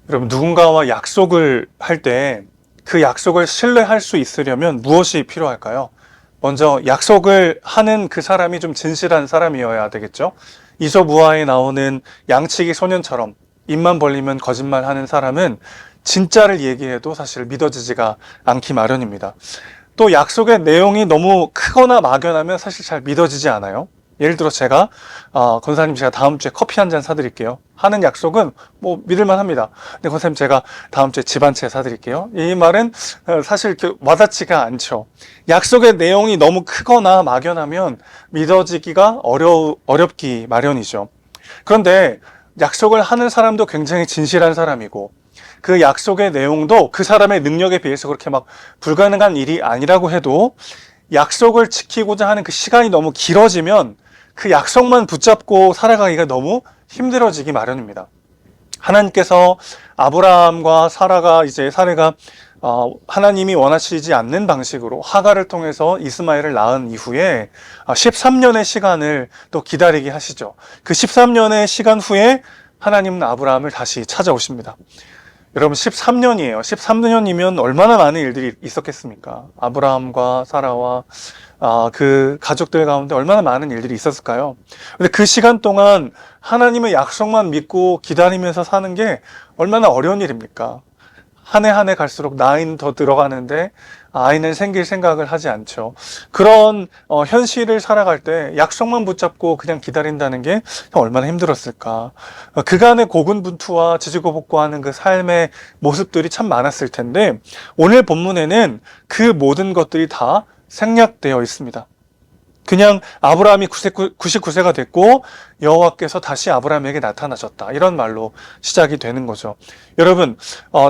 여러분, 누군가와 약속을 할 때 그 약속을 신뢰할 수 있으려면 무엇이 필요할까요? 먼저 약속을 하는 그 사람이 좀 진실한 사람이어야 되겠죠. 이솝 우화에 나오는 양치기 소년처럼 입만 벌리면 거짓말하는 사람은 진짜를 얘기해도 사실 믿어지지가 않기 마련입니다. 또 약속의 내용이 너무 크거나 막연하면 사실 잘 믿어지지 않아요. 예를 들어 권사님 제가 다음 주에 커피 한 잔 사드릴게요 하는 약속은 뭐 믿을만 합니다. 근데 권사님 제가 다음 주에 집 한 채 사드릴게요, 이 말은 사실 이렇게 와닿지가 않죠. 약속의 내용이 너무 크거나 막연하면 믿어지기가 어렵기 마련이죠. 그런데 약속을 하는 사람도 굉장히 진실한 사람이고, 그 약속의 내용도 그 사람의 능력에 비해서 그렇게 막 불가능한 일이 아니라고 해도 약속을 지키고자 하는 그 시간이 너무 길어지면 그 약속만 붙잡고 살아가기가 너무 힘들어지기 마련입니다. 하나님께서 아브라함과 사라가 하나님이 원하시지 않는 방식으로 하갈을 통해서 이스마엘을 낳은 이후에 13년의 시간을 또 기다리게 하시죠. 그 13년의 시간 후에 하나님은 아브라함을 다시 찾아오십니다. 여러분, 13년이에요. 13년이면 얼마나 많은 일들이 있었겠습니까? 아브라함과 사라와 그 가족들 가운데 얼마나 많은 일들이 있었을까요? 근데 그 시간 동안 하나님의 약속만 믿고 기다리면서 사는 게 얼마나 어려운 일입니까? 한 해 한 해 갈수록 나이는 더 들어가는데 아이는 생길 생각을 하지 않죠. 그런 현실을 살아갈 때 약속만 붙잡고 그냥 기다린다는 게 얼마나 힘들었을까. 그간의 고군분투와 지지고복고하는 그 삶의 모습들이 참 많았을 텐데, 오늘 본문에는 그 모든 것들이 다 생략되어 있습니다. 그냥 아브라함이 99세가 됐고 여호와께서 다시 아브라함에게 나타나셨다, 이런 말로 시작이 되는 거죠. 여러분,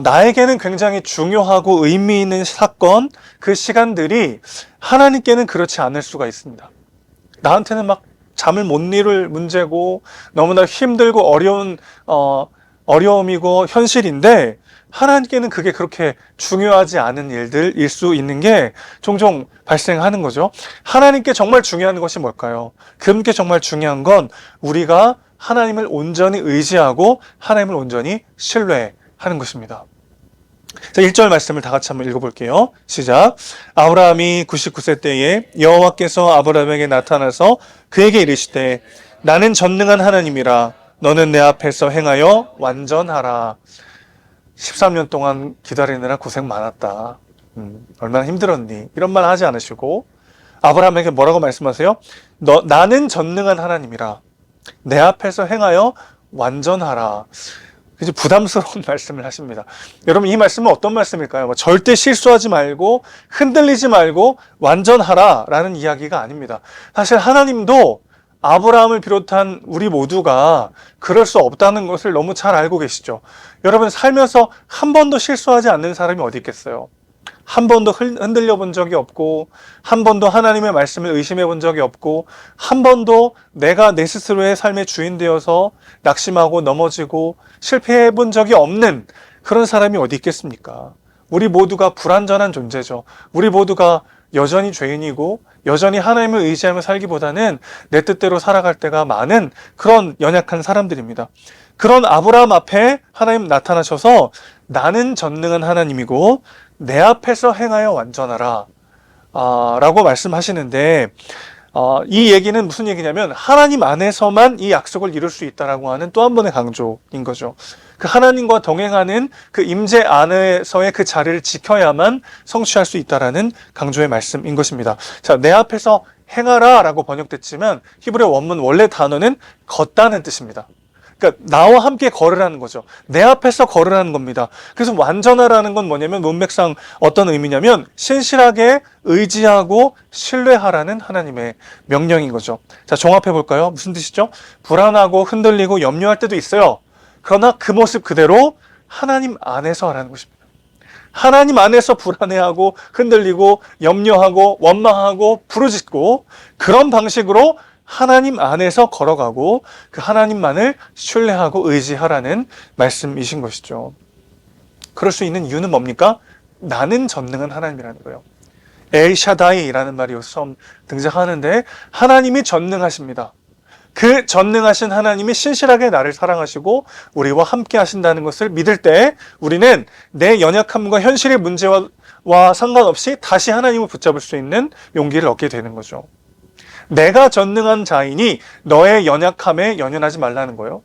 나에게는 굉장히 중요하고 의미 있는 사건, 그 시간들이 하나님께는 그렇지 않을 수가 있습니다. 나한테는 막 잠을 못 이룰 문제고 너무나 힘들고 어려움이고 현실인데, 하나님께는 그게 그렇게 중요하지 않은 일들일 수 있는 게 종종 발생하는 거죠. 하나님께 정말 중요한 것이 뭘까요? 그분께 정말 중요한 건 우리가 하나님을 온전히 의지하고 하나님을 온전히 신뢰하는 것입니다. 자, 1절 말씀을 다 같이 한번 읽어볼게요. 시작. 아브라함이 99세 때에 여호와께서 아브라함에게 나타나서 그에게 이르시되 나는 전능한 하나님이라 너는 내 앞에서 행하여 완전하라. 13년 동안 기다리느라 고생 많았다. 얼마나 힘들었니? 이런 말 하지 않으시고 아브라함에게 뭐라고 말씀하세요? 나는 전능한 하나님이라 내 앞에서 행하여 완전하라. 이제 부담스러운 말씀을 하십니다. 여러분, 이 말씀은 어떤 말씀일까요? 절대 실수하지 말고 흔들리지 말고 완전하라 라는 이야기가 아닙니다. 사실 하나님도 아브라함을 비롯한 우리 모두가 그럴 수 없다는 것을 너무 잘 알고 계시죠. 여러분, 살면서 한 번도 실수하지 않는 사람이 어디 있겠어요? 한 번도 흔들려 본 적이 없고, 한 번도 하나님의 말씀을 의심해 본 적이 없고, 한 번도 내가 내 스스로의 삶의 주인 되어서 낙심하고 넘어지고 실패해 본 적이 없는 그런 사람이 어디 있겠습니까? 우리 모두가 불완전한 존재죠. 우리 모두가 여전히 죄인이고 여전히 하나님을 의지하며 살기보다는 내 뜻대로 살아갈 때가 많은 그런 연약한 사람들입니다. 그런 아브라함 앞에 하나님 나타나셔서 나는 전능한 하나님이고 내 앞에서 행하여 완전하라 라고 말씀하시는데, 이 얘기는 무슨 얘기냐면 하나님 안에서만 이 약속을 이룰 수 있다라고 하는 또 한 번의 강조인 거죠. 그 하나님과 동행하는 그 임재 안에서의 그 자리를 지켜야만 성취할 수 있다라는 강조의 말씀인 것입니다. 자, 내 앞에서 행하라 라고 번역됐지만 히브리어 원문 원래 단어는 걷다는 뜻입니다. 그러니까 나와 함께 걸으라는 거죠. 내 앞에서 걸으라는 겁니다. 그래서 완전하라는 건 뭐냐면 문맥상 어떤 의미냐면 신실하게 의지하고 신뢰하라는 하나님의 명령인 거죠. 자, 종합해 볼까요? 무슨 뜻이죠? 불안하고 흔들리고 염려할 때도 있어요. 그러나 그 모습 그대로 하나님 안에서 하라는 것입니다. 하나님 안에서 불안해하고 흔들리고 염려하고 원망하고 부르짖고 그런 방식으로 하나님 안에서 걸어가고 그 하나님만을 신뢰하고 의지하라는 말씀이신 것이죠. 그럴 수 있는 이유는 뭡니까? 나는 전능한 하나님이라는 거예요. 엘샤다이라는 말이 처음 등장하는데 하나님이 전능하십니다. 그 전능하신 하나님이 신실하게 나를 사랑하시고 우리와 함께 하신다는 것을 믿을 때 우리는 내 연약함과 현실의 문제와 상관없이 다시 하나님을 붙잡을 수 있는 용기를 얻게 되는 거죠. 내가 전능한 자이니 너의 연약함에 연연하지 말라는 거예요.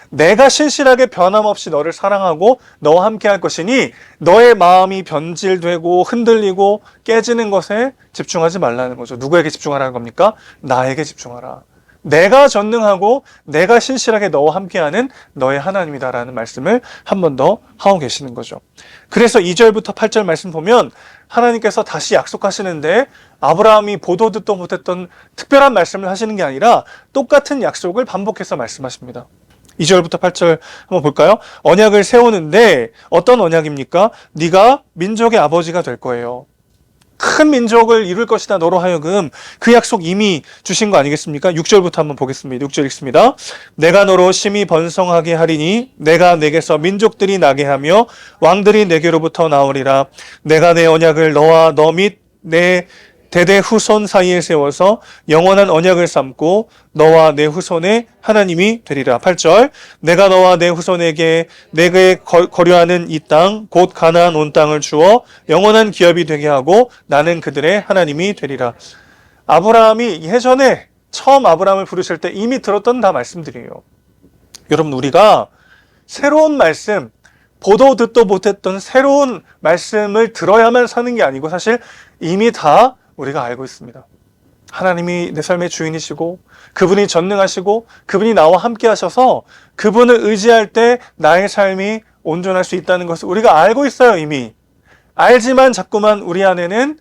내가 신실하게 변함없이 너를 사랑하고 너와 함께 할 것이니 너의 마음이 변질되고 흔들리고 깨지는 것에 집중하지 말라는 거죠. 누구에게 집중하라는 겁니까? 나에게 집중하라. 내가 전능하고 내가 신실하게 너와 함께하는 너의 하나님이다라는 말씀을 한 번 더 하고 계시는 거죠. 그래서 2절부터 8절 말씀 보면 하나님께서 다시 약속하시는데 아브라함이 보도 듣도 못했던 특별한 말씀을 하시는 게 아니라 똑같은 약속을 반복해서 말씀하십니다. 2절부터 8절 한번 볼까요? 언약을 세우는데 어떤 언약입니까? 네가 민족의 아버지가 될 거예요. 큰 민족을 이룰 것이다 너로 하여금. 그 약속 이미 주신 거 아니겠습니까? 6절부터 한번 보겠습니다. 6절 읽습니다. 내가 너로 심히 번성하게 하리니 내가 내게서 민족들이 나게 하며 왕들이 내게로부터 나오리라. 내가 내 언약을 너와 너 및 내 대대 후손 사이에 세워서 영원한 언약을 삼고 너와 내 후손의 하나님이 되리라. 8절 내가 너와 내 후손에게 내게 거류하는 이 땅 곧 가나안 온 땅을 주어 영원한 기업이 되게 하고 나는 그들의 하나님이 되리라. 아브라함이 예전에 처음 아브라함을 부르실 때 이미 들었던 다 말씀들이에요. 여러분 우리가 새로운 말씀 보도 듣도 못했던 새로운 말씀을 들어야만 사는 게 아니고 사실 이미 다 우리가 알고 있습니다. 하나님이 내 삶의 주인이시고 그분이 전능하시고 그분이 나와 함께 하셔서 그분을 의지할 때 나의 삶이 온전할 수 있다는 것을 우리가 알고 있어요. 이미 알지만 자꾸만 우리 안에는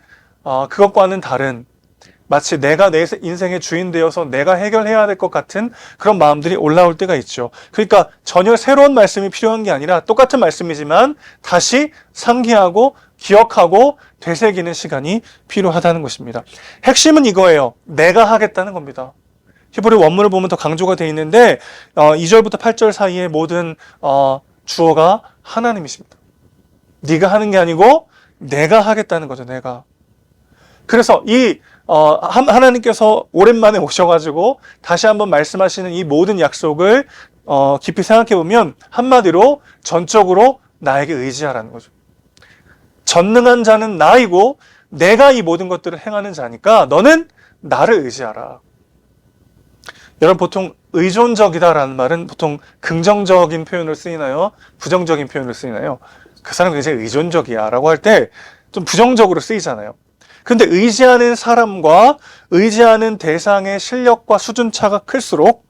그것과는 다른 마치 내가 내 인생의 주인 되어서 내가 해결해야 될 것 같은 그런 마음들이 올라올 때가 있죠. 그러니까 전혀 새로운 말씀이 필요한 게 아니라 똑같은 말씀이지만 다시 상기하고 기억하고 되새기는 시간이 필요하다는 것입니다. 핵심은 이거예요. 내가 하겠다는 겁니다. 히브리 원문을 보면 더 강조가 되어 있는데 2절부터 8절 사이의 모든 주어가 하나님이십니다. 네가 하는 게 아니고 내가 하겠다는 거죠. 내가. 그래서 하나님께서 오랜만에 오셔가지고 다시 한번 말씀하시는 이 모든 약속을 깊이 생각해 보면 한마디로 전적으로 나에게 의지하라는 거죠. 전능한 자는 나이고 내가 이 모든 것들을 행하는 자니까 너는 나를 의지하라. 여러분 보통 의존적이다라는 말은 보통 긍정적인 표현을 쓰이나요? 부정적인 표현을 쓰이나요? 그 사람 굉장히 의존적이야 라고 할 때 좀 부정적으로 쓰이잖아요. 근데 의지하는 사람과 의지하는 대상의 실력과 수준차가 클수록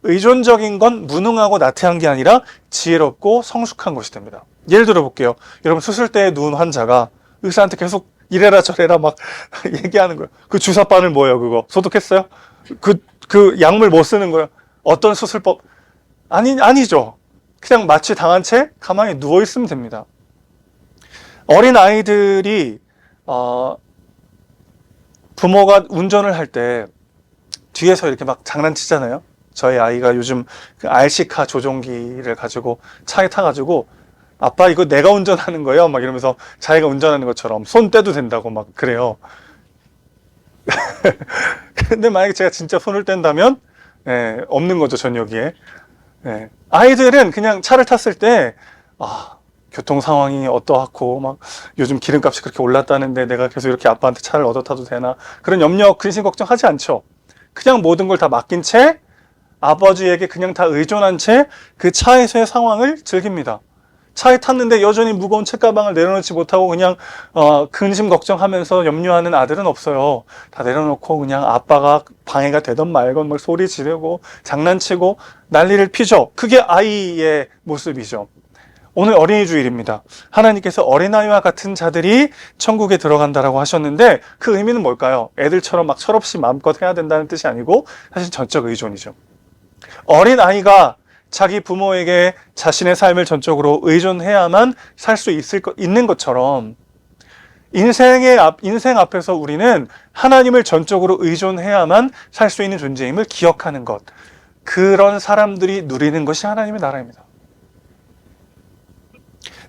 의존적인 건 무능하고 나태한 게 아니라 지혜롭고 성숙한 것이 됩니다. 예를 들어 볼게요. 여러분 수술대에 누운 환자가 의사한테 계속 이래라 저래라 막 얘기하는 거예요. 그 주사바늘 뭐예요 그거? 소독했어요? 그 약물 뭐 쓰는 거예요? 어떤 수술법? 아니죠. 그냥 마취 당한 채 가만히 누워 있으면 됩니다. 어린 아이들이 부모가 운전을 할 때 뒤에서 이렇게 막 장난치잖아요. 저희 아이가 요즘 그 RC카 조종기를 가지고 차에 타가지고 아빠 이거 내가 운전하는 거예요? 막 이러면서 자기가 운전하는 것처럼 손 떼도 된다고 막 그래요. 근데 만약에 제가 진짜 손을 뗀다면 없는 거죠 전여기에. 아이들은 그냥 차를 탔을 때 교통 상황이 어떠하고 막 요즘 기름값이 그렇게 올랐다는데 내가 계속 이렇게 아빠한테 차를 얻어 타도 되나 그런 염려 근심 걱정하지 않죠. 그냥 모든 걸 다 맡긴 채 아버지에게 그냥 다 의존한 채 그 차에서의 상황을 즐깁니다. 차에 탔는데 여전히 무거운 책가방을 내려놓지 못하고 그냥 근심 걱정하면서 염려하는 아들은 없어요. 다 내려놓고 그냥 아빠가 방해가 되던 말건 막 소리 지르고 장난치고 난리를 피죠. 그게 아이의 모습이죠. 오늘 어린이 주일입니다. 하나님께서 어린아이와 같은 자들이 천국에 들어간다라고 하셨는데 그 의미는 뭘까요? 애들처럼 막 철없이 마음껏 해야 된다는 뜻이 아니고 사실 전적 의존이죠. 어린아이가 자기 부모에게 자신의 삶을 전적으로 의존해야만 살 수 있는 것처럼 인생 앞에서 우리는 하나님을 전적으로 의존해야만 살 수 있는 존재임을 기억하는 것. 그런 사람들이 누리는 것이 하나님의 나라입니다.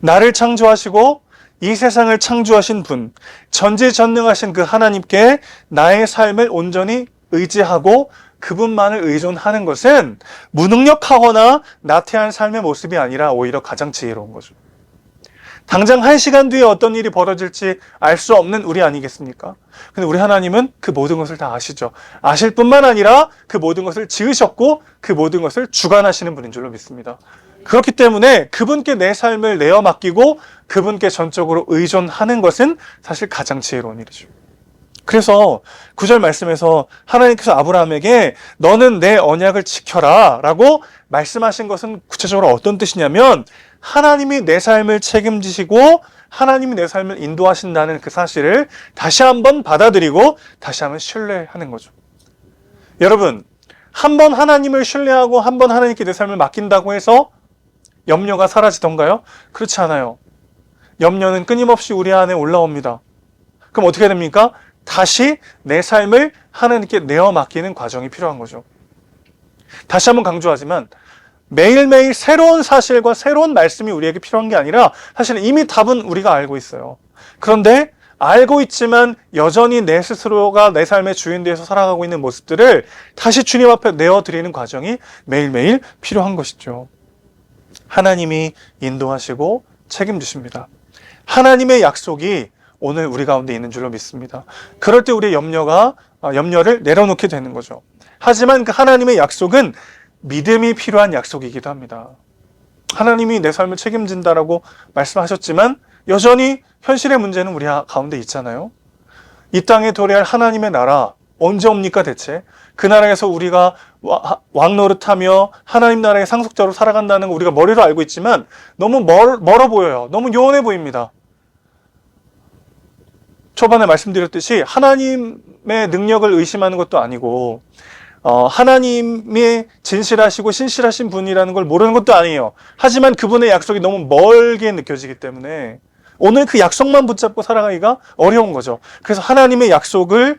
나를 창조하시고 이 세상을 창조하신 분, 전지전능하신 그 하나님께 나의 삶을 온전히 의지하고 그분만을 의존하는 것은 무능력하거나 나태한 삶의 모습이 아니라 오히려 가장 지혜로운 거죠. 당장 1시간 뒤에 어떤 일이 벌어질지 알 수 없는 우리 아니겠습니까? 근데 우리 하나님은 그 모든 것을 다 아시죠. 아실 뿐만 아니라 그 모든 것을 지으셨고 그 모든 것을 주관하시는 분인 줄로 믿습니다. 그렇기 때문에 그분께 내 삶을 내어 맡기고 그분께 전적으로 의존하는 것은 사실 가장 지혜로운 일이죠. 그래서 9절 말씀에서 하나님께서 아브라함에게 너는 내 언약을 지켜라 라고 말씀하신 것은 구체적으로 어떤 뜻이냐면 하나님이 내 삶을 책임지시고 하나님이 내 삶을 인도하신다는 그 사실을 다시 한번 받아들이고 다시 한번 신뢰하는 거죠. 여러분, 한번 하나님을 신뢰하고 한번 하나님께 내 삶을 맡긴다고 해서 염려가 사라지던가요? 그렇지 않아요. 염려는 끊임없이 우리 안에 올라옵니다. 그럼 어떻게 됩니까? 다시 내 삶을 하나님께 내어 맡기는 과정이 필요한 거죠. 다시 한번 강조하지만 매일매일 새로운 사실과 새로운 말씀이 우리에게 필요한 게 아니라 사실 이미 답은 우리가 알고 있어요. 그런데 알고 있지만 여전히 내 스스로가 내 삶의 주인되어서 살아가고 있는 모습들을 다시 주님 앞에 내어드리는 과정이 매일매일 필요한 것이죠. 하나님이 인도하시고 책임지십니다. 하나님의 약속이 오늘 우리 가운데 있는 줄로 믿습니다. 그럴 때 우리의 염려를 내려놓게 되는 거죠. 하지만 그 하나님의 약속은 믿음이 필요한 약속이기도 합니다. 하나님이 내 삶을 책임진다라고 말씀하셨지만 여전히 현실의 문제는 우리 가운데 있잖아요. 이 땅에 도래할 하나님의 나라 언제 옵니까 대체? 그 나라에서 우리가 왕노릇하며 하나님 나라의 상속자로 살아간다는 거 우리가 머리로 알고 있지만 너무 멀어 보여요. 너무 요원해 보입니다. 초반에 말씀드렸듯이 하나님의 능력을 의심하는 것도 아니고 하나님이 진실하시고 신실하신 분이라는 걸 모르는 것도 아니에요. 하지만 그분의 약속이 너무 멀게 느껴지기 때문에 오늘 그 약속만 붙잡고 살아가기가 어려운 거죠. 그래서 하나님의 약속을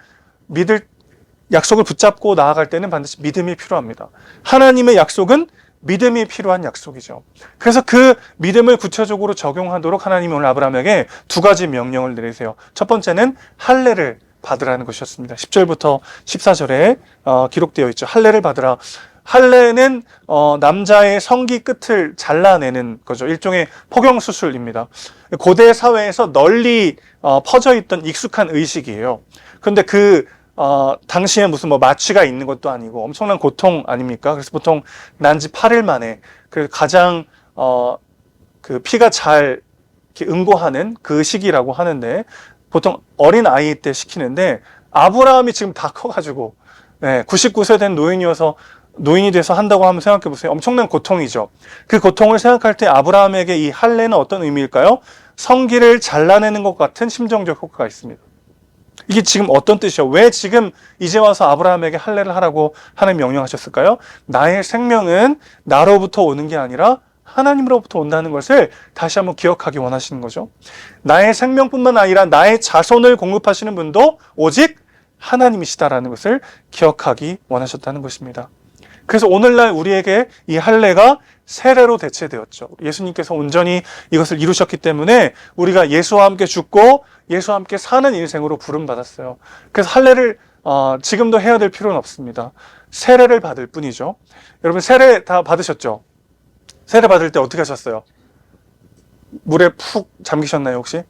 붙잡고 나아갈 때는 반드시 믿음이 필요합니다. 하나님의 약속은 믿음이 필요한 약속이죠. 그래서 그 믿음을 구체적으로 적용하도록 하나님이 오늘 아브라함에게 두 가지 명령을 내리세요. 첫 번째는 할례를 받으라는 것이었습니다. 10절부터 14절에 기록되어 있죠. 할례를 받으라. 할례는 남자의 성기 끝을 잘라내는 거죠. 일종의 포경수술입니다. 고대 사회에서 널리 퍼져 있던 익숙한 의식이에요. 그런데 당시에 무슨 마취가 있는 것도 아니고 엄청난 고통 아닙니까? 그래서 보통 난지 8일 만에 가장 그 피가 잘 이렇게 응고하는 그 시기라고 하는데 보통 어린 아이 때 시키는데 아브라함이 지금 다 커가지고 99세 된 노인이 돼서 한다고 하면 생각해 보세요. 엄청난 고통이죠. 그 고통을 생각할 때 아브라함에게 이 할례는 어떤 의미일까요? 성기를 잘라내는 것 같은 심정적 효과가 있습니다. 이게 지금 어떤 뜻이요? 왜 지금 이제 와서 아브라함에게 할례를 하라고 하는 명령하셨을까요? 나의 생명은 나로부터 오는 게 아니라 하나님으로부터 온다는 것을 다시 한번 기억하기 원하시는 거죠. 나의 생명뿐만 아니라 나의 자손을 공급하시는 분도 오직 하나님이시다라는 것을 기억하기 원하셨다는 것입니다. 그래서 오늘날 우리에게 이 할례가 세례로 대체되었죠. 예수님께서 온전히 이것을 이루셨기 때문에 우리가 예수와 함께 죽고 예수와 함께 사는 인생으로 부름받았어요. 그래서 할례를 지금도 해야 될 필요는 없습니다. 세례를 받을 뿐이죠. 여러분 세례 다 받으셨죠? 세례 받을 때 어떻게 하셨어요? 물에 푹 잠기셨나요 혹시?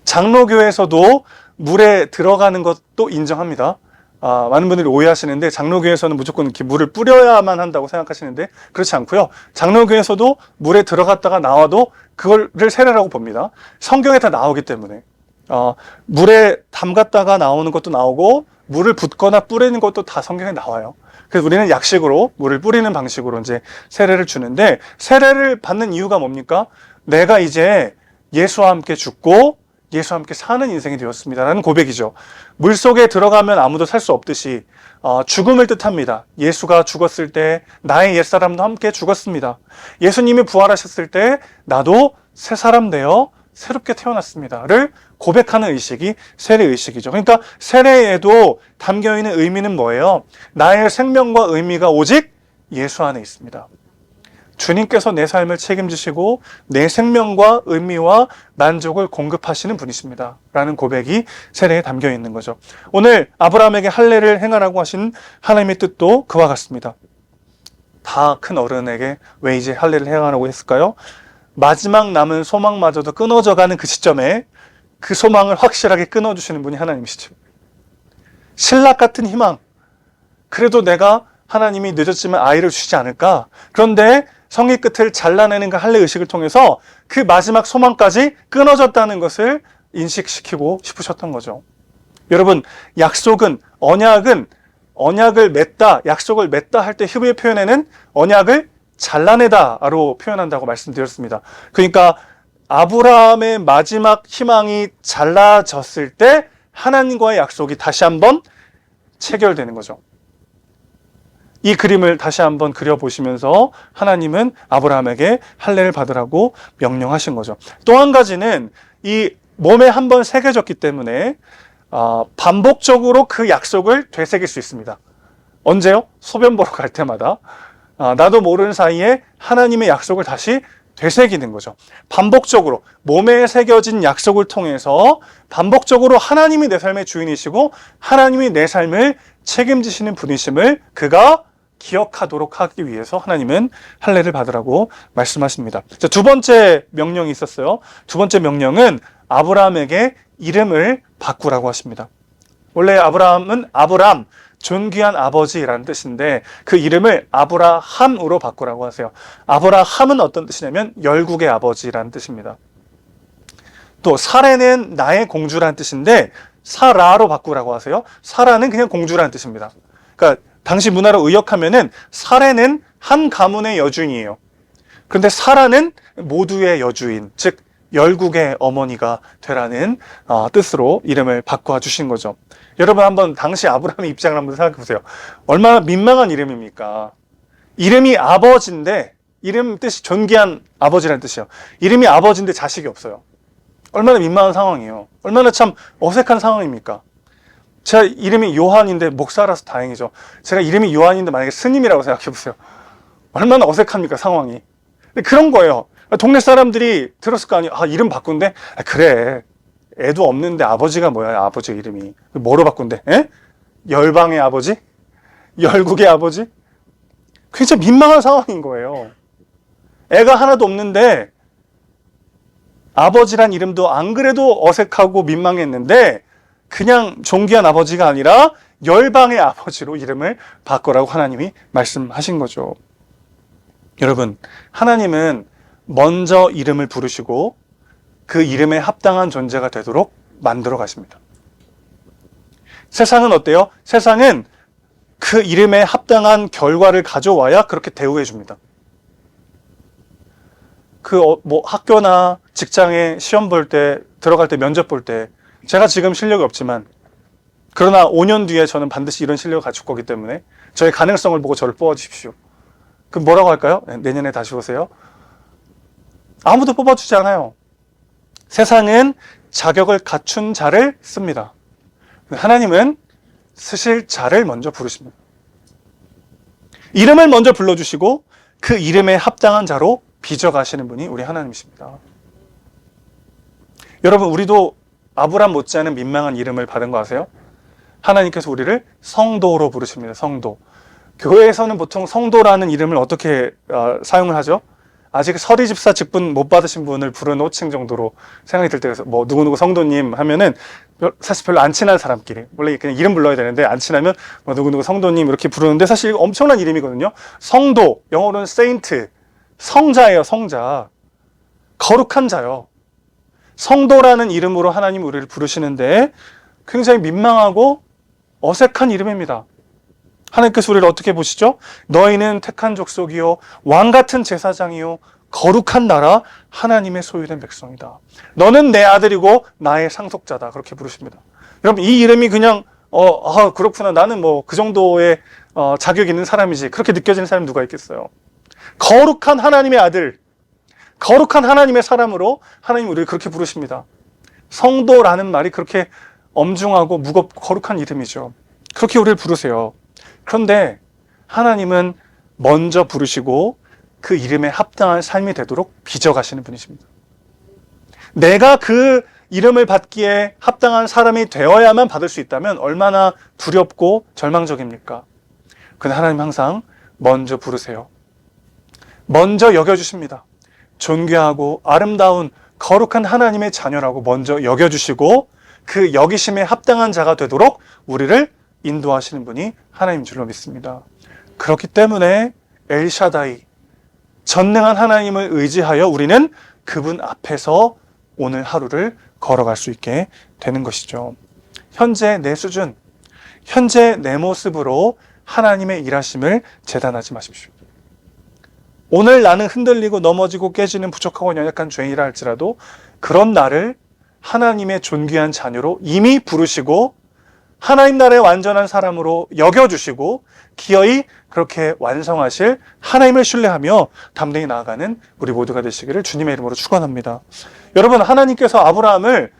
장로교에서도 물에 들어가는 것도 인정합니다. 많은 분들이 오해하시는데 장로교에서는 무조건 이렇게 물을 뿌려야만 한다고 생각하시는데 그렇지 않고요. 장로교에서도 물에 들어갔다가 나와도 그거를 세례라고 봅니다. 성경에 다 나오기 때문에 물에 담갔다가 나오는 것도 나오고 물을 붓거나 뿌리는 것도 다 성경에 나와요. 그래서 우리는 약식으로 물을 뿌리는 방식으로 이제 세례를 주는데 세례를 받는 이유가 뭡니까? 내가 이제 예수와 함께 죽고 예수와 함께 사는 인생이 되었습니다라는 고백이죠. 물속에 들어가면 아무도 살 수 없듯이 죽음을 뜻합니다. 예수가 죽었을 때 나의 옛사람도 함께 죽었습니다. 예수님이 부활하셨을 때 나도 새 사람 되어 새롭게 태어났습니다를 고백하는 의식이 세례의식이죠. 그러니까 세례에도 담겨있는 의미는 뭐예요? 나의 생명과 의미가 오직 예수 안에 있습니다. 주님께서 내 삶을 책임지시고 내 생명과 의미와 만족을 공급하시는 분이십니다. 라는 고백이 세례에 담겨 있는 거죠. 오늘 아브라함에게 할례를 행하라고 하신 하나님의 뜻도 그와 같습니다. 다 큰 어른에게 왜 이제 할례를 행하라고 했을까요? 마지막 남은 소망마저도 끊어져가는 그 시점에 그 소망을 확실하게 끊어주시는 분이 하나님이시죠. 신락 같은 희망. 그래도 내가 하나님이 늦었지만 아이를 주시지 않을까? 그런데 성의 끝을 잘라내는 그 할례 의식을 통해서 그 마지막 소망까지 끊어졌다는 것을 인식시키고 싶으셨던 거죠. 여러분, 약속은, 언약을 맺다, 약속을 맺다 할 때 히브리 표현에는 언약을 잘라내다로 표현한다고 말씀드렸습니다. 그러니까 아브라함의 마지막 희망이 잘라졌을 때 하나님과의 약속이 다시 한번 체결되는 거죠. 이 그림을 다시 한번 그려보시면서 하나님은 아브라함에게 할례를 받으라고 명령하신 거죠. 또 한 가지는 이 몸에 한번 새겨졌기 때문에 반복적으로 그 약속을 되새길 수 있습니다. 언제요? 소변 보러 갈 때마다 나도 모르는 사이에 하나님의 약속을 다시 되새기는 거죠. 반복적으로 몸에 새겨진 약속을 통해서 반복적으로 하나님이 내 삶의 주인이시고 하나님이 내 삶을 책임지시는 분이심을 그가 기억하도록 하기 위해서 하나님은 할례를 받으라고 말씀하십니다. 자, 두 번째 명령이 있었어요. 두 번째 명령은 아브라함에게 이름을 바꾸라고 하십니다. 원래 아브라함은 아브람, 존귀한 아버지라는 뜻인데 그 이름을 아브라함으로 바꾸라고 하세요. 아브라함은 어떤 뜻이냐면 열국의 아버지라는 뜻입니다. 또 사레는 나의 공주라는 뜻인데 사라로 바꾸라고 하세요. 사라는 그냥 공주라는 뜻입니다. 그러니까 당시 문화로 의역하면은 사레는 한 가문의 여주인이에요. 그런데 사라는 모두의 여주인, 즉 열국의 어머니가 되라는 뜻으로 이름을 바꿔 주신 거죠. 여러분 한번 당시 아브라함의 입장을 한번 생각해 보세요. 얼마나 민망한 이름입니까? 이름이 아버지인데, 이름 뜻이 존귀한 아버지라는 뜻이에요. 이름이 아버지인데 자식이 없어요. 얼마나 민망한 상황이에요. 얼마나 참 어색한 상황입니까? 제가 이름이 요한인데 목사라서 다행이죠. 제가 이름이 요한인데 만약에 스님이라고 생각해 보세요. 얼마나 어색합니까, 상황이. 근데 그런 거예요. 동네 사람들이 들었을 거 아니에요. 이름 바꾼대? 그래. 애도 없는데 아버지가 뭐야, 아버지 이름이. 뭐로 바꾼대? 에? 열방의 아버지? 열국의 아버지? 그게 진짜 민망한 상황인 거예요. 애가 하나도 없는데 아버지란 이름도 안 그래도 어색하고 민망했는데 그냥 존귀한 아버지가 아니라 열방의 아버지로 이름을 바꾸라고 하나님이 말씀하신 거죠. 여러분, 하나님은 먼저 이름을 부르시고 그 이름에 합당한 존재가 되도록 만들어 가십니다. 세상은 어때요? 세상은 그 이름에 합당한 결과를 가져와야 그렇게 대우해 줍니다. 학교나 직장에 시험 볼 때, 들어갈 때, 면접 볼 때 제가 지금 실력이 없지만 그러나 5년 뒤에 저는 반드시 이런 실력을 갖출 거기 때문에 저의 가능성을 보고 저를 뽑아주십시오. 그럼 뭐라고 할까요? 내년에 다시 오세요. 아무도 뽑아주지 않아요. 세상은 자격을 갖춘 자를 씁니다. 하나님은 쓰실 자를 먼저 부르십니다. 이름을 먼저 불러주시고 그 이름에 합당한 자로 빚어가시는 분이 우리 하나님이십니다. 여러분, 우리도 아브람 못지않은 민망한 이름을 받은 거 아세요? 하나님께서 우리를 성도로 부르십니다. 성도. 교회에서는 보통 성도라는 이름을 어떻게 사용을 하죠? 아직 서리집사 직분 못 받으신 분을 부르는 호칭 정도로 생각이 들 때가 뭐 누구누구 성도님 하면은 사실 별로 안 친한 사람끼리 원래 그냥 이름 불러야 되는데 안 친하면 뭐 누구누구 성도님 이렇게 부르는데 사실 엄청난 이름이거든요. 성도, 영어로는 saint, 성자예요. 성자. 거룩한 자요. 성도라는 이름으로 하나님 우리를 부르시는데 굉장히 민망하고 어색한 이름입니다. 하나님께서 우리를 어떻게 보시죠? 너희는 택한 족속이요 왕같은 제사장이요 거룩한 나라 하나님의 소유된 백성이다. 너는 내 아들이고 나의 상속자다. 그렇게 부르십니다. 여러분, 이 이름이 그냥 그렇구나, 나는 뭐 그 정도의 자격 있는 사람이지, 그렇게 느껴지는 사람이 누가 있겠어요? 거룩한 하나님의 아들, 거룩한 하나님의 사람으로 하나님 우리를 그렇게 부르십니다. 성도라는 말이 그렇게 엄중하고 무겁고 거룩한 이름이죠. 그렇게 우리를 부르세요. 그런데 하나님은 먼저 부르시고 그 이름에 합당한 삶이 되도록 빚어가시는 분이십니다. 내가 그 이름을 받기에 합당한 사람이 되어야만 받을 수 있다면 얼마나 두렵고 절망적입니까? 그런데 하나님 항상 먼저 부르세요. 먼저 여겨주십니다. 존귀하고 아름다운 거룩한 하나님의 자녀라고 먼저 여겨주시고 그 여기심에 합당한 자가 되도록 우리를 인도하시는 분이 하나님인 줄로 믿습니다. 그렇기 때문에 엘샤다이, 전능한 하나님을 의지하여 우리는 그분 앞에서 오늘 하루를 걸어갈 수 있게 되는 것이죠. 현재 내 수준, 현재 내 모습으로 하나님의 일하심을 재단하지 마십시오. 오늘 나는 흔들리고 넘어지고 깨지는 부족하고 연약한 죄인이라 할지라도 그런 나를 하나님의 존귀한 자녀로 이미 부르시고 하나님 나라의 완전한 사람으로 여겨주시고 기어이 그렇게 완성하실 하나님을 신뢰하며 담대히 나아가는 우리 모두가 되시기를 주님의 이름으로 축원합니다. 여러분, 하나님께서 아브라함을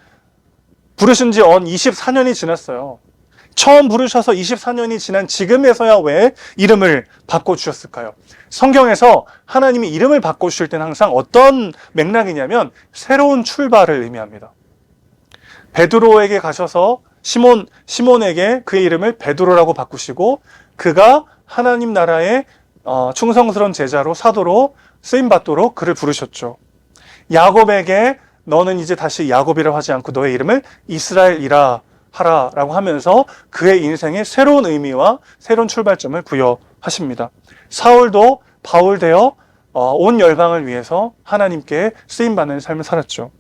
부르신 지 24년이 지났어요. 처음 부르셔서 24년이 지난 지금에서야 왜 이름을 바꿔주셨을까요? 성경에서 하나님이 이름을 바꿔주실 때는 항상 어떤 맥락이냐면 새로운 출발을 의미합니다. 베드로에게 가셔서 시몬에게 그의 이름을 베드로라고 바꾸시고 그가 하나님 나라의 충성스러운 제자로 사도로 쓰임받도록 그를 부르셨죠. 야곱에게 너는 이제 다시 야곱이라고 하지 않고 너의 이름을 이스라엘이라 하라라고 하면서 그의 인생에 새로운 의미와 새로운 출발점을 부여하십니다. 사울도 바울 되어 온 열방을 위해서 하나님께 쓰임받는 삶을 살았죠.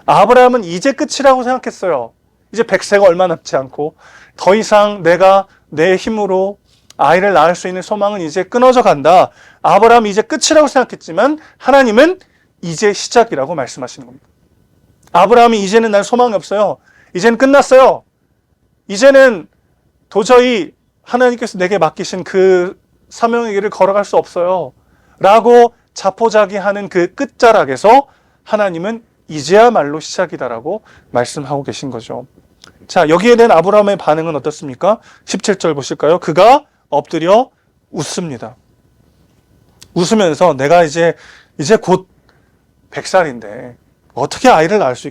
아브라함은 이제 끝이라고 생각했어요. 이제 100세가 얼마 남지 않고 더 이상 내가 내 힘으로 아이를 낳을 수 있는 소망은 이제 끊어져 간다. 아브라함이 이제 끝이라고 생각했지만 하나님은 이제 시작이라고 말씀하시는 겁니다. 아브라함이 이제는 난 소망이 없어요. 이제는 끝났어요. 이제는 도저히 하나님께서 내게 맡기신 그 사명의 길을 걸어갈 수 없어요. 라고 자포자기하는 그 끝자락에서 하나님은 이제야말로 시작이다라고 말씀하고 계신 거죠. 자, 여기에 대한 아브라함의 반응은 어떻습니까? 17절 보실까요? 그가 엎드려 웃습니다. 웃으면서 내가 이제 곧 100살인데 어떻게 아이를 낳을 수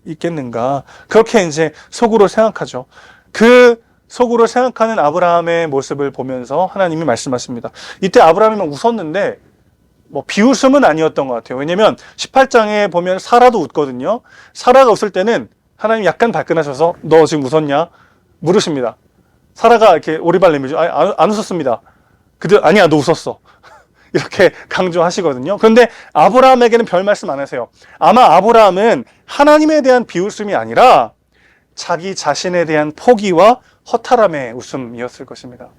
있겠는가? 그렇게 이제 속으로 생각하죠. 그 속으로 생각하는 아브라함의 모습을 보면서 하나님이 말씀하십니다. 이때 아브라함이 막 웃었는데 비웃음은 아니었던 것 같아요. 왜냐면 18장에 보면 사라도 웃거든요. 사라가 웃을 때는 하나님이 약간 발끈하셔서 너 지금 웃었냐? 물으십니다. 사라가 이렇게 오리발 내밀죠. 안 웃었습니다. 아니야, 너 웃었어. 이렇게 강조하시거든요. 그런데 아브라함에게는 별 말씀 안 하세요. 아마 아브라함은 하나님에 대한 비웃음이 아니라 자기 자신에 대한 포기와 허탈함의 웃음이었을 것입니다.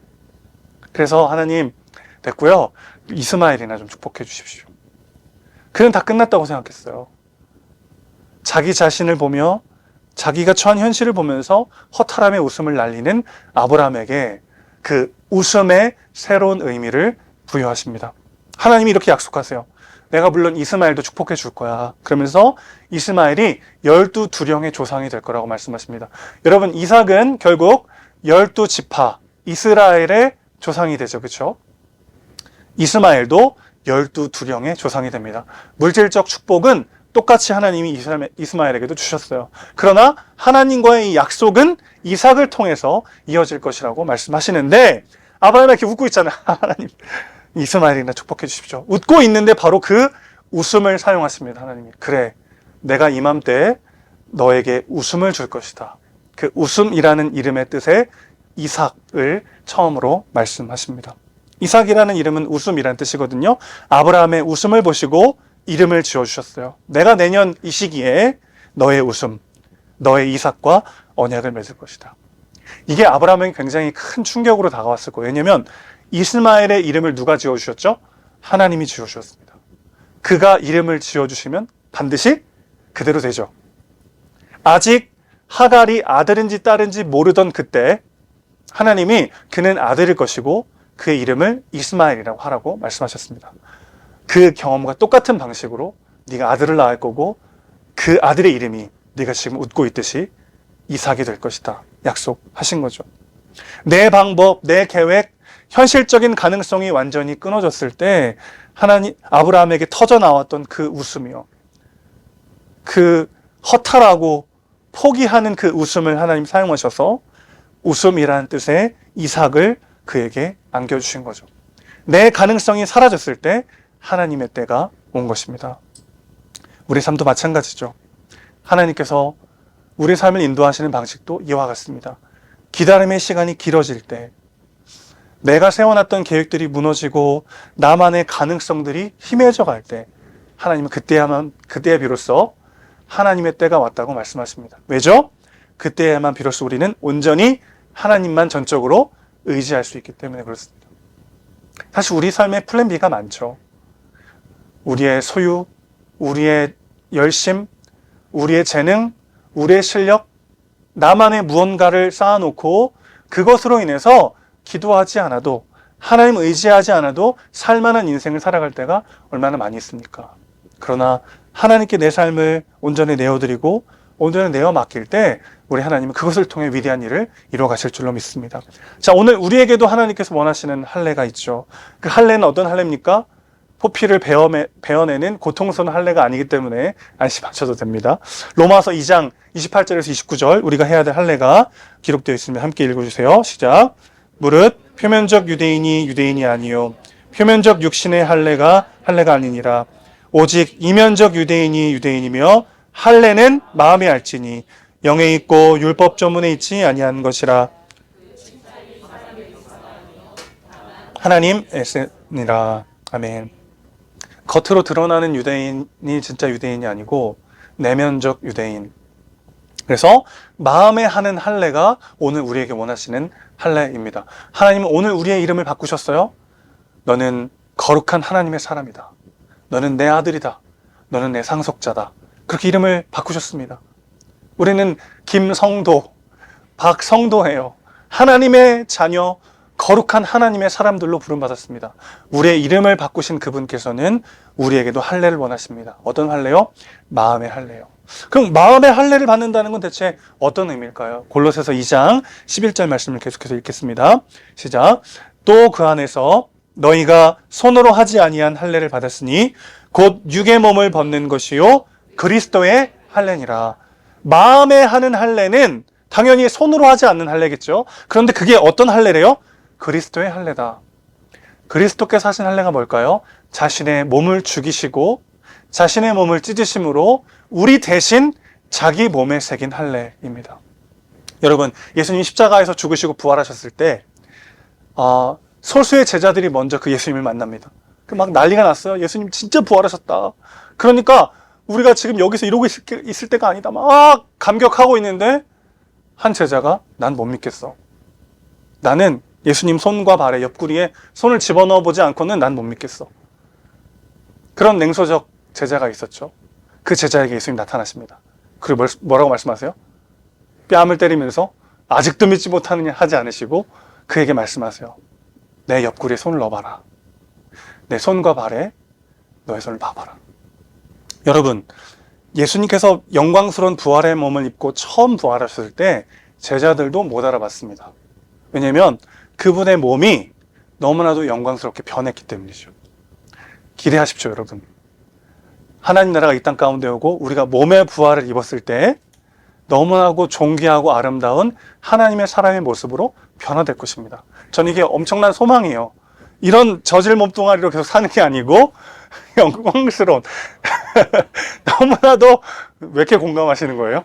그래서 하나님, 됐고요. 이스마엘이나 좀 축복해 주십시오. 그는 다 끝났다고 생각했어요. 자기 자신을 보며 자기가 처한 현실을 보면서 허탈함의 웃음을 날리는 아브라함에게 그 웃음의 새로운 의미를 부여하십니다. 하나님이 이렇게 약속하세요. 내가 물론 이스마엘도 축복해 줄 거야. 그러면서 이스마엘이 12두령의 조상이 될 거라고 말씀하십니다. 여러분, 이삭은 결국 12지파 이스라엘의 조상이 되죠. 그렇죠? 이스마엘도 12두령의 조상이 됩니다. 물질적 축복은 똑같이 하나님이 이스마엘에게도 주셨어요. 그러나 하나님과의 이 약속은 이삭을 통해서 이어질 것이라고 말씀하시는데 아브라함이 이렇게 웃고 있잖아요. 하나님, 이스마엘이나 축복해 주십시오. 웃고 있는데 바로 그 웃음을 사용하십니다. 하나님이. 그래, 내가 이맘때 너에게 웃음을 줄 것이다. 그 웃음이라는 이름의 뜻에 이삭을 처음으로 말씀하십니다. 이삭이라는 이름은 웃음이라는 뜻이거든요. 아브라함의 웃음을 보시고 이름을 지어주셨어요. 내가 내년 이 시기에 너의 웃음, 너의 이삭과 언약을 맺을 것이다. 이게 아브라함에게 굉장히 큰 충격으로 다가왔을 거예요. 왜냐하면 이스마엘의 이름을 누가 지어주셨죠? 하나님이 지어주셨습니다. 그가 이름을 지어주시면 반드시 그대로 되죠. 아직 하갈이 아들인지 딸인지 모르던 그때 하나님이 그는 아들일 것이고 그의 이름을 이스마엘이라고 하라고 말씀하셨습니다. 그 경험과 똑같은 방식으로 네가 아들을 낳을 거고 그 아들의 이름이 네가 지금 웃고 있듯이 이삭이 될 것이다. 약속하신 거죠. 내 방법, 내 계획, 현실적인 가능성이 완전히 끊어졌을 때 하나님 아브라함에게 터져 나왔던 그 웃음이요. 그 허탈하고 포기하는 그 웃음을 하나님 사용하셔서 웃음이라는 뜻의 이삭을 그에게 안겨주신 거죠. 내 가능성이 사라졌을 때 하나님의 때가 온 것입니다. 우리 삶도 마찬가지죠. 하나님께서 우리 삶을 인도하시는 방식도 이와 같습니다. 기다림의 시간이 길어질 때, 내가 세워놨던 계획들이 무너지고 나만의 가능성들이 희미해져 갈 때 하나님은 그때야 비로소 하나님의 때가 왔다고 말씀하십니다. 왜죠? 그때야만 비로소 우리는 온전히 하나님만 전적으로 의지할 수 있기 때문에 그렇습니다. 사실 우리 삶에 플랜 B가 많죠. 우리의 소유, 우리의 열심, 우리의 재능, 우리의 실력, 나만의 무언가를 쌓아놓고 그것으로 인해서 기도하지 않아도, 하나님 의지하지 않아도 살만한 인생을 살아갈 때가 얼마나 많이 있습니까? 그러나 하나님께 내 삶을 온전히 내어드리고 온전히 내어 맡길 때 우리 하나님은 그것을 통해 위대한 일을 이루어 가실 줄로 믿습니다. 자, 오늘 우리에게도 하나님께서 원하시는 할례가 있죠. 그 할례는 어떤 할례입니까? 포피를 베어내는 고통스러운 할례가 아니기 때문에 안심하셔도 됩니다. 로마서 2장 28절에서 29절 우리가 해야 될 할례가 기록되어 있습니다. 함께 읽어주세요. 시작. 무릇 표면적 유대인이 아니요 표면적 육신의 할례가 아니니라. 오직 이면적 유대인이며 할례는 마음에 알지니 영에 있고 율법 전문에 있지 아니한 것이라. 하나님 애쓰니라. 아멘. 겉으로 드러나는 유대인이 진짜 유대인이 아니고 내면적 유대인. 그래서 마음에 하는 할례가 오늘 우리에게 원하시는 할례입니다. 하나님은 오늘 우리의 이름을 바꾸셨어요. 너는 거룩한 하나님의 사람이다. 너는 내 아들이다. 너는 내 상속자다. 그렇게 이름을 바꾸셨습니다. 우리는 김성도, 박성도예요. 하나님의 자녀, 거룩한 하나님의 사람들로 부름받았습니다. 우리의 이름을 바꾸신 그분께서는 우리에게도 할례를 원하십니다. 어떤 할례요? 마음의 할례요. 그럼 마음의 할례를 받는다는 건 대체 어떤 의미일까요? 골로새서 2장 11절 말씀을 계속해서 읽겠습니다. 시작. 또 그 안에서 너희가 손으로 하지 아니한 할례를 받았으니 곧 육의 몸을 벗는 것이요 그리스도의 할례니라. 마음에 하는 할례는 당연히 손으로 하지 않는 할례겠죠. 그런데 그게 어떤 할례래요? 그리스도의 할례다. 그리스도께서 하신 할례가 뭘까요? 자신의 몸을 죽이시고 자신의 몸을 찢으심으로 우리 대신 자기 몸에 새긴 할례입니다. 여러분, 예수님 십자가에서 죽으시고 부활하셨을 때 소수의 제자들이 먼저 그 예수님을 만납니다. 막 난리가 났어요. 예수님 진짜 부활하셨다. 그러니까 우리가 지금 여기서 이러고 있을 때가 아니다. 막 감격하고 있는데 한 제자가 난 못 믿겠어. 나는 예수님 손과 발에 옆구리에 손을 집어넣어 보지 않고는 난 못 믿겠어. 그런 냉소적 제자가 있었죠. 그 제자에게 예수님 나타나십니다. 그리고 뭐라고 말씀하세요? 뺨을 때리면서 아직도 믿지 못하느냐 하지 않으시고 그에게 말씀하세요. 내 옆구리에 손을 넣어봐라. 내 손과 발에 너의 손을 봐봐라. 여러분, 예수님께서 영광스러운 부활의 몸을 입고 처음 부활하셨을 때 제자들도 못 알아봤습니다. 왜냐하면 그분의 몸이 너무나도 영광스럽게 변했기 때문이죠. 기대하십시오, 여러분. 하나님 나라가 이 땅 가운데 오고 우리가 몸의 부활을 입었을 때 너무나도 존귀하고 아름다운 하나님의 사람의 모습으로 변화될 것입니다. 저는 이게 엄청난 소망이에요. 이런 저질 몸뚱아리로 계속 사는 게 아니고 영광스러운 너무나도 왜 이렇게 공감하시는 거예요?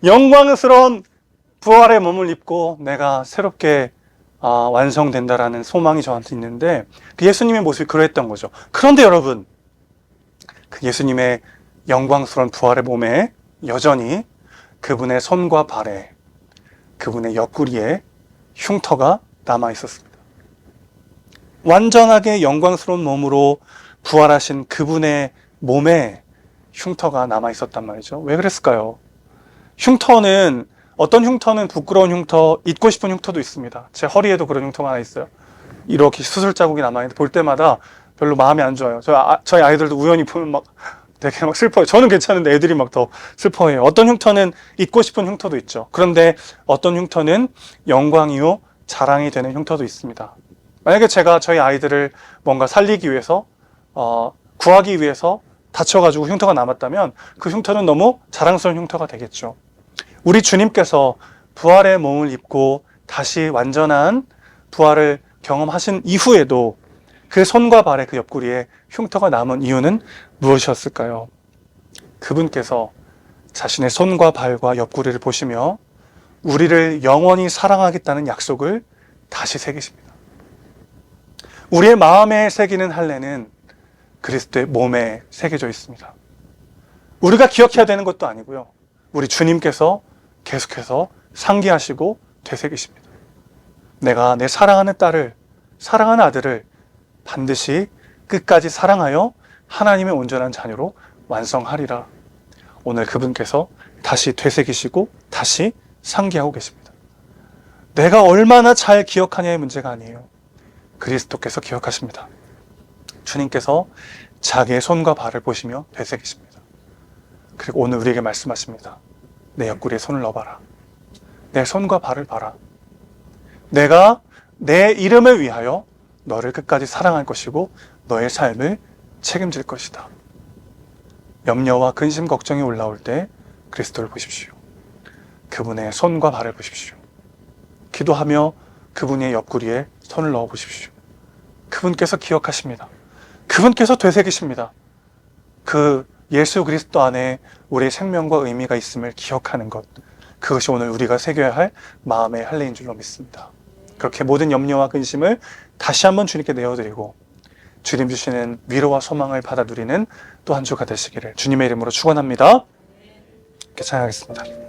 영광스러운 부활의 몸을 입고 내가 새롭게 완성된다라는 소망이 저한테 있는데 그 예수님의 모습이 그러했던 거죠. 그런데 여러분, 그 예수님의 영광스러운 부활의 몸에 여전히 그분의 손과 발에 그분의 옆구리에 흉터가 남아 있었습니다. 완전하게 영광스러운 몸으로 부활하신 그분의 몸에 흉터가 남아 있었단 말이죠. 왜 그랬을까요? 흉터는 어떤 흉터는 부끄러운 흉터, 잊고 싶은 흉터도 있습니다. 제 허리에도 그런 흉터가 하나 있어요. 이렇게 수술 자국이 남아있는데 볼 때마다 별로 마음이 안 좋아요. 저희 아이들도 우연히 보면 막 되게 막 슬퍼요. 저는 괜찮은데 애들이 막 더 슬퍼해요. 어떤 흉터는 잊고 싶은 흉터도 있죠. 그런데 어떤 흉터는 영광이요 자랑이 되는 흉터도 있습니다. 만약에 제가 저희 아이들을 뭔가 살리기 위해서 구하기 위해서 다쳐가지고 흉터가 남았다면 그 흉터는 너무 자랑스러운 흉터가 되겠죠. 우리 주님께서 부활의 몸을 입고 다시 완전한 부활을 경험하신 이후에도 그 손과 발의 그 옆구리에 흉터가 남은 이유는 무엇이었을까요? 그분께서 자신의 손과 발과 옆구리를 보시며 우리를 영원히 사랑하겠다는 약속을 다시 새기십니다. 우리의 마음에 새기는 할례는 그리스도의 몸에 새겨져 있습니다. 우리가 기억해야 되는 것도 아니고요. 우리 주님께서 계속해서 상기하시고 되새기십니다. 내가 내 사랑하는 딸을, 사랑하는 아들을 반드시 끝까지 사랑하여 하나님의 온전한 자녀로 완성하리라. 오늘 그분께서 다시 되새기시고 다시 상기하고 계십니다. 내가 얼마나 잘 기억하냐의 문제가 아니에요. 그리스도께서 기억하십니다. 주님께서 자기의 손과 발을 보시며 되새기십니다. 그리고 오늘 우리에게 말씀하십니다. 내 옆구리에 손을 넣어봐라. 내 손과 발을 봐라. 내가 내 이름을 위하여 너를 끝까지 사랑할 것이고 너의 삶을 책임질 것이다. 염려와 근심, 걱정이 올라올 때 그리스도를 보십시오. 그분의 손과 발을 보십시오. 기도하며 그분의 옆구리에 손을 넣어 보십시오. 그분께서 기억하십니다. 그분께서 되새기십니다. 그 예수 그리스도 안에 우리의 생명과 의미가 있음을 기억하는 것, 그것이 오늘 우리가 새겨야 할 마음의 할례인 줄로 믿습니다. 그렇게 모든 염려와 근심을 다시 한번 주님께 내어드리고 주님 주시는 위로와 소망을 받아 누리는 또 한 주가 되시기를 주님의 이름으로 축원합니다. 이렇게 찬양하겠습니다.